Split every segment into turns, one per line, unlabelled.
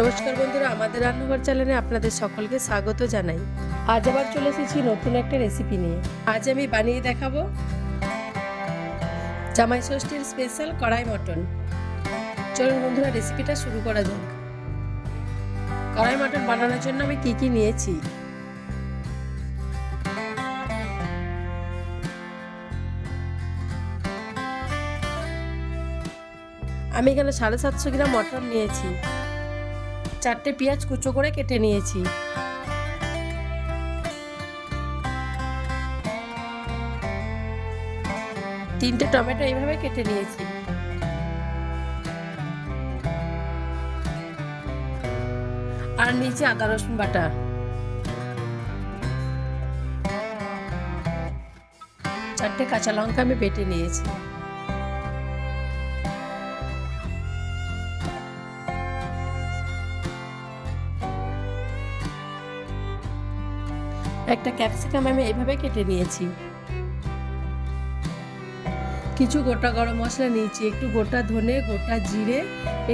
নমস্কার বন্ধুরা, আমাদের রান্নাঘর চ্যানেলে আপনাদের সকলকে স্বাগত জানাই। আজ আবার চলে এসেছি নতুন একটা রেসিপি নিয়ে। আজ আমি বানিয়ে দেখাবো জামাই ষষ্ঠীর স্পেশাল কড়াই মটন। চলুন বন্ধুরা, রেসিপিটা শুরু করা যাক। কড়াই মটন বানানোর জন্য আমি কি নিয়েছি। আমি এখানে 750 গ্রাম মটন নিয়েছি। 4টে পেঁয়াজ কুচো করে কেটে নিয়েছি। তিনটে টমেটো এইভাবে কেটে নিয়েছি। আর নিচে আদা রসুন বাটা। চারটে কাঁচা লঙ্কা আমি বেটে নিয়েছি। একটা ক্যাপসিকাম আমি এইভাবে কেটে নিয়েছি। কিছু গোটা গরম মশলা নিয়েছি, একটু গোটা ধনে, গোটা জিরে,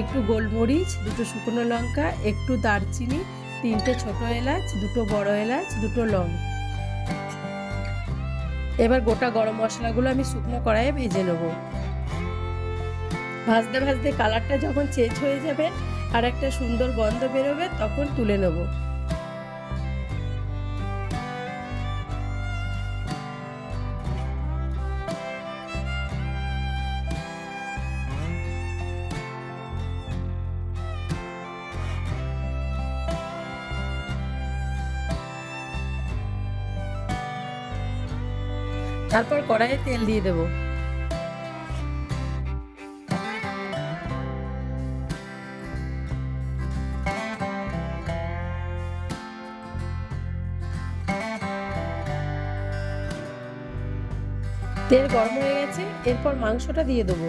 একটু গোলমরিচ, দুটো শুকনো লঙ্কা, একটু দারচিনি, 3টে ছোট এলাচ, দুটো বড় এলাচ, দুটো লং। এবার গোটা গরম মশলাগুলো আমি শুকনো কড়াইয়ে ভেজে নেব। ভাজতে ভাজতে কালারটা যখন চেঞ্জ হয়ে যাবে আর একটা সুন্দর গন্ধ বেরোবে, তখন তুলে নেব। তারপর কড়াইয়ে তেল দিয়ে দেব। তেল গরম হয়ে গেছে, এরপর মাংসটা দিয়ে দেবো।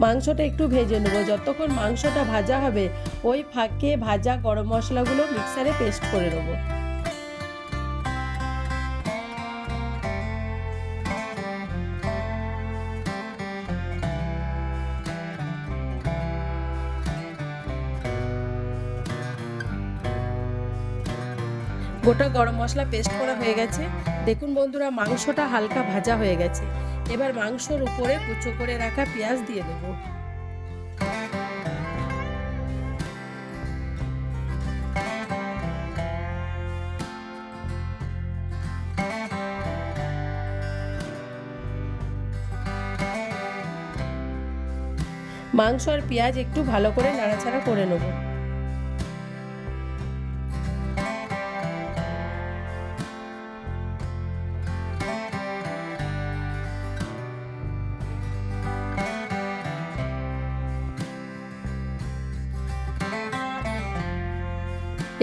মাংসটা একটু ভেজে নেবো। যতক্ষণ মাংসটা ভাজা হবে, ওই ফাঁকে ভাজা গরম মশলাগুলো মিক্সারে পেস্ট করে নেবো। গোটা গরম মশলা পেস্ট করা হয়ে গেছে। দেখুন বন্ধুরা, মাংসটা হালকা ভাজা হয়ে গেছে। এবার মাংসর উপরে কুচো করে রাখা পেঁয়াজ দিয়ে দেবো। মাংস আর পেঁয়াজ একটু ভালো করে নাড়াচাড়া করে নেব।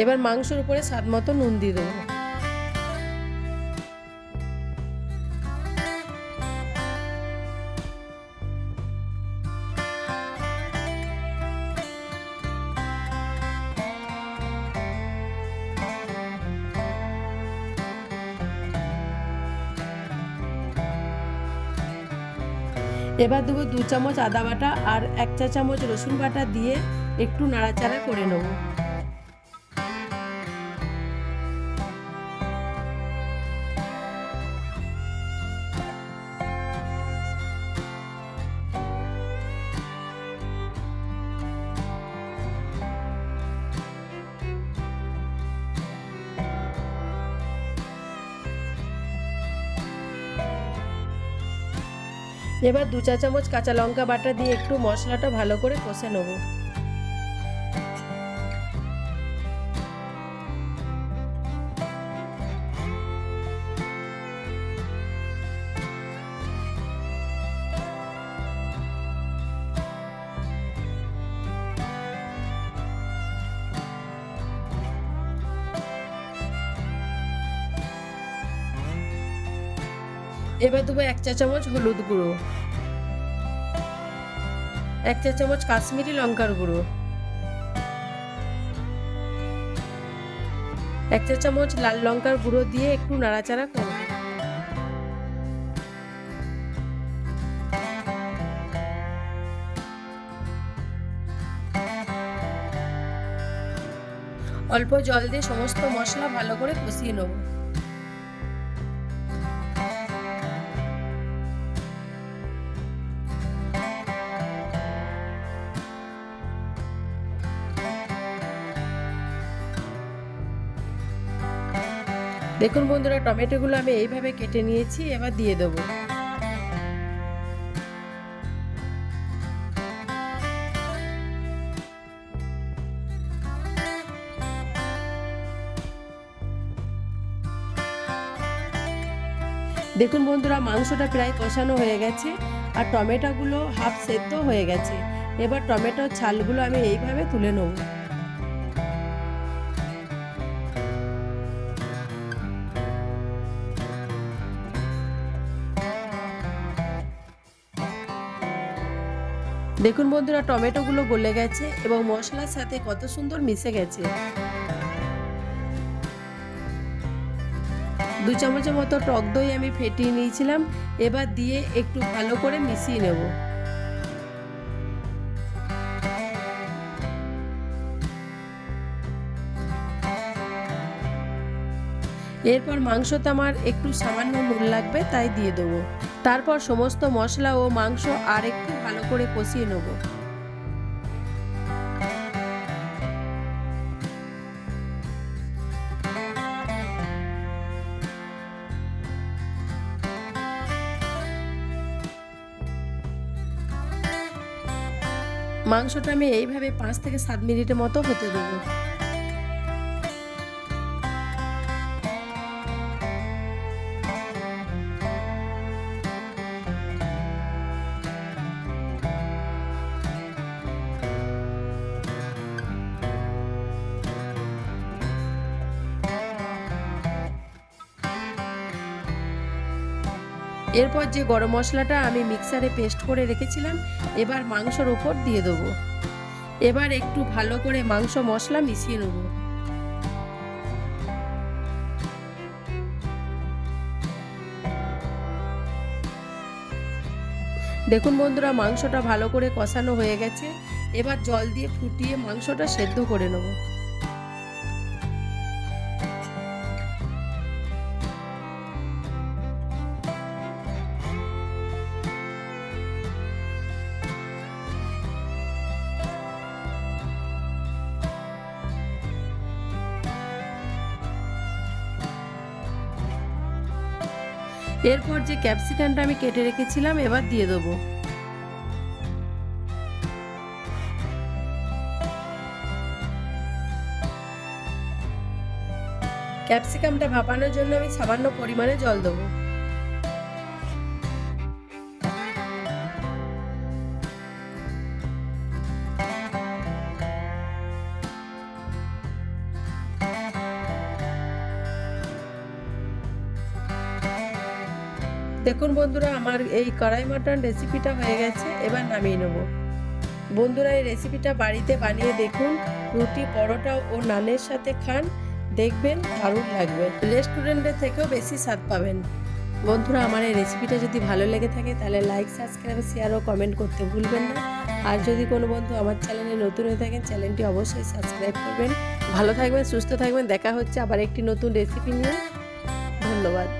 এবার মাংসের উপরে স্বাদ মতো নুন দিয়ে দেবো। এবার দেবো 2 চামচ আদা বাটা আর 1 চা চামচ রসুন বাটা দিয়ে একটু নাড়াচাড়া করে নেব। এবার 2 চা চামচ কাঁচা লঙ্কা বাটা দিয়ে একটু মশলাটা ভালো করে কষে নেব। এবার দেবো 1 চা চামচ হলুদ গুঁড়ো, 1 চা চামচ কাশ্মীরি লঙ্কার গুঁড়ো, 1 চা চামচ লাল লঙ্কার গুঁড়ো দিয়ে একটু নাড়াচাড়া করব। অল্প জল দিয়ে সমস্ত মশলা ভালো করে কষিয়ে নেব। দেখুন বন্ধুরা, টমেটোগুলো আমি এইভাবে কেটে নিয়েছি, এবার দিয়ে দেব। দেখুন বন্ধুরা, মাংসটা প্রায় কষানো হয়ে গেছে আর টমেটোগুলো হাফ সেদ্ধ হয়ে গেছে। এবার টমেটোর ছালগুলো আমি এইভাবে তুলে নেব। দেখুন বন্ধুরা, টমেটোগুলো গলে গেছে এবং মশলার সাথে কত সুন্দর মিশে গেছে। 2 চামচের মতো টক দই আমি ফেটিয়ে নিয়েছিলাম, এবার দিয়ে একটু ভালো করে মিশিয়ে নেব। এরপর মাংসতে আমার একটু সামান্য নুন লাগবে, তাই দিয়ে দেবো। তারপর সমস্ত মশলা ও মাংস আর একটু ভালো করে কষিয়ে নেব। মাংসটা আমি এইভাবে 5 থেকে 7 মিনিটের মতো হতে দেবো। এরপর যে গরম মশলাটা আমি মিক্সারে পেস্ট করে রেখেছিলাম, এবার মাংসের উপর দিয়ে দেবো। এবার একটু ভালো করে মাংস মশলা মিশিয়ে নেব। দেখুন বন্ধুরা, মাংসটা ভালো করে কষানো হয়ে গেছে। এবার জল দিয়ে ফুটিয়ে মাংসটা সেদ্ধ করে নেব। এরপর যে ক্যাপসিকামটা আমি কেটে রেখেছিলাম, এবার দিয়ে দেবো। ক্যাপসিকামটা ভাপানোর জন্য আমি সামান্য পরিমাণে জল দেবো। দেখুন বন্ধুরা, আমার এই কড়াই মাটন রেসিপিটা হয়ে গেছে, এবার নামিয়ে নেব। বন্ধুরা, এই রেসিপিটা বাড়িতে বানিয়ে দেখুন, রুটি, পরোটা ও নানের সাথে খান, দেখবেন দারুণ লাগবে। রেস্টুরেন্টের থেকেও বেশি স্বাদ পাবেন। বন্ধুরা, আমার এই রেসিপিটা যদি ভালো লেগে থাকে তাহলে লাইক, সাবস্ক্রাইব, শেয়ার ও কমেন্ট করতে ভুলবেন না। আর যদি কোনো বন্ধু আমার চ্যানেলে নতুন হয়ে থাকেন, চ্যানেলটি অবশ্যই সাবস্ক্রাইব করবেন। ভালো থাকবেন, সুস্থ থাকবেন। দেখা হচ্ছে আবার একটি নতুন রেসিপি নিয়ে। ধন্যবাদ।